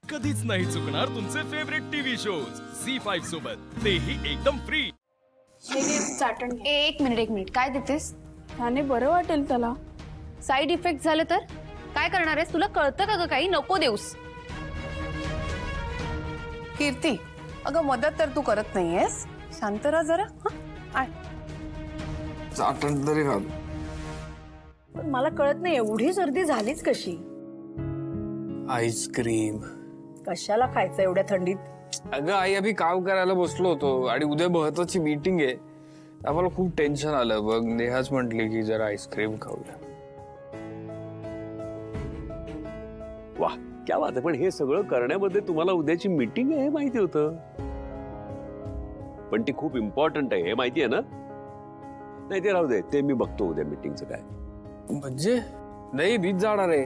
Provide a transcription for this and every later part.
कधीच नाही चुकणार तुमचे फेवरेट टीव्ही शोज झी5 सोबत, तेही एकदम फ्री। चाटण एक मिनिट काय देतेस? त्याने बरं वाटेल त्याला। साइड इफेक्ट झाले तर काय करणार आहेस? तुला कळतं का ग काही? नको देऊस। कीर्ती, अगं मदत तर तू करत नाहीयेस, शांत राहा जरा। चाटण तरी घाल। पण मला कळत नाही एवढी सर्दी झालीच कशी? आईस्क्रीम। कशाला खायचं एवढ्या थंडीत? अगं आई, अभी काम करायला बसलो होतो आणि उद्या महत्वाची मीटिंग आहे। आम्हाला खूप टेन्शन आलं बघ। नेहाच म्हटली की जरा आईस्क्रीम खाऊया। वाह, क्या बात आहे। पण हे सगळं करण्यामध्ये तुम्हाला उद्याची मीटिंग आहे हे माहिती होतं, पण ती खूप इम्पॉर्टंट आहे हे माहिती आहे ना? नाही ते राहू दे, ते मी बघतो उद्या मीटिंगचं काय। म्हणजे नाही, बीच जाणार आहे।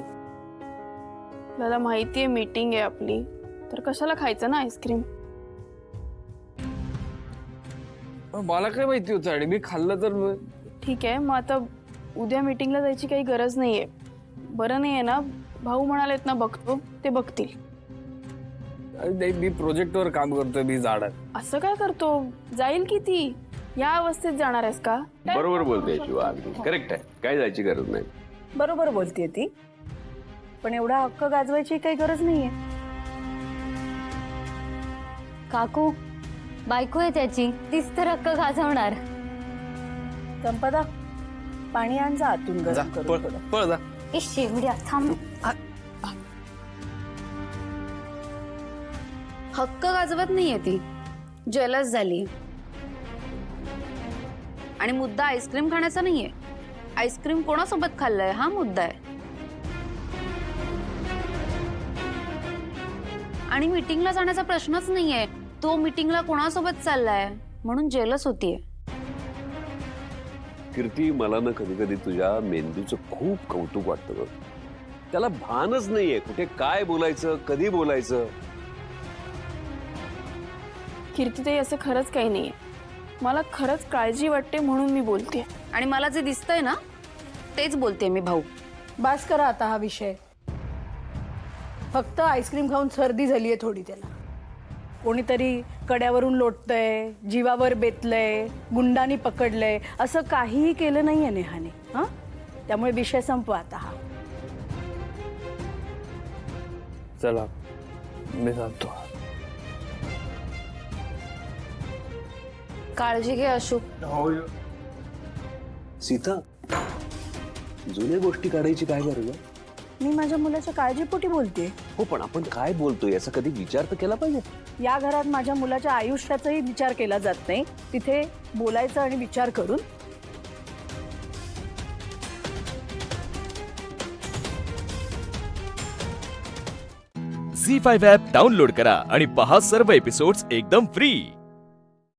मला माहितीये मीटिंग आहे आपली, तर कशाला खायचं ना आईस्क्रीम? मला काय माहिती होतं आणि मी खाल्लं तर ठीक आहे, मग आता उद्या मीटिंगला जायची काही गरज नाहीये। बरं नाहीये ना? भाऊ म्हणालेत ना बघतो, ते बघतील। नाही, मी प्रोजेक्टवर काम करतोय, मी जाणार। असं काय करतो? जाईल की ती? या अवस्थेत जाणार आहेस का? बरोबर बोलते शिवा, अगदी करेक्ट आहे, काय जायची गरज नाही। बरोबर बोलतेय ती, पण एवढा हक्क गाजवायची काही गरज नाहीये। काकू, बायको आहे त्याची, तीच तर हक्क गाजवणार। संपदा, पाणी आण जा आतून जा, गरम पळ करून थोडं। पळ जा। ए शेवड्या, थांब। हक्क गाजवत नाहीये ती, जेलस झाली। आणि मुद्दा आईस्क्रीम खाण्याचा नाहीये। आईस्क्रीम कोणासोबत खाल्लंय हा मुद्दा आहे। आणि मीटिंगला जाण्याचा प्रश्नच नाहीये। तो मीटिंगला कोणासोबत चाललाय म्हणून जेलस होतीये। कीर्ती, मला ना कधी कधी तुझ्या मेंदूचं खूप कौतुक वाटतं बघ। त्याला भानच नाहीये कुठे काय बोलायचं, कधी बोलायचं। कीर्तीताई, असं खरंच काही नाहीये। मला खरंच काळजी वाटते म्हणून मी बोलते। आणि मला जे दिसतंय ना तेच बोलते मी भाऊ। बस करा आता हा विषय। फक्त आईस्क्रीम खाऊन सर्दी झालीये थोडी त्याला। कोणीतरी कड्यावरून लोटतंय, जीवावर बेतलंय, गुंडांनी पकडलंय, असं काहीही केलं नाहीये नेहाने। हा, त्यामुळे विषय संपवा आता हा। चला, मी जातो। काळजी घे अशू। सीता, जुन्या गोष्टी काढायची काय गरज आहे? मी माझ्या मुलाच्या काळजीपोटी बोलते। हो, पण आपण काय बोलतोय याचा कधी विचार तर केला पाहिजे। या घरात माझ्या मुलाच्या आयुष्याचाही विचार केला जात नाही, तिथे बोलायचं आणि विचार करून। झी5 ॲप डाउनलोड करा आणि पहा सर्व एपिसोड्स एकदम फ्री।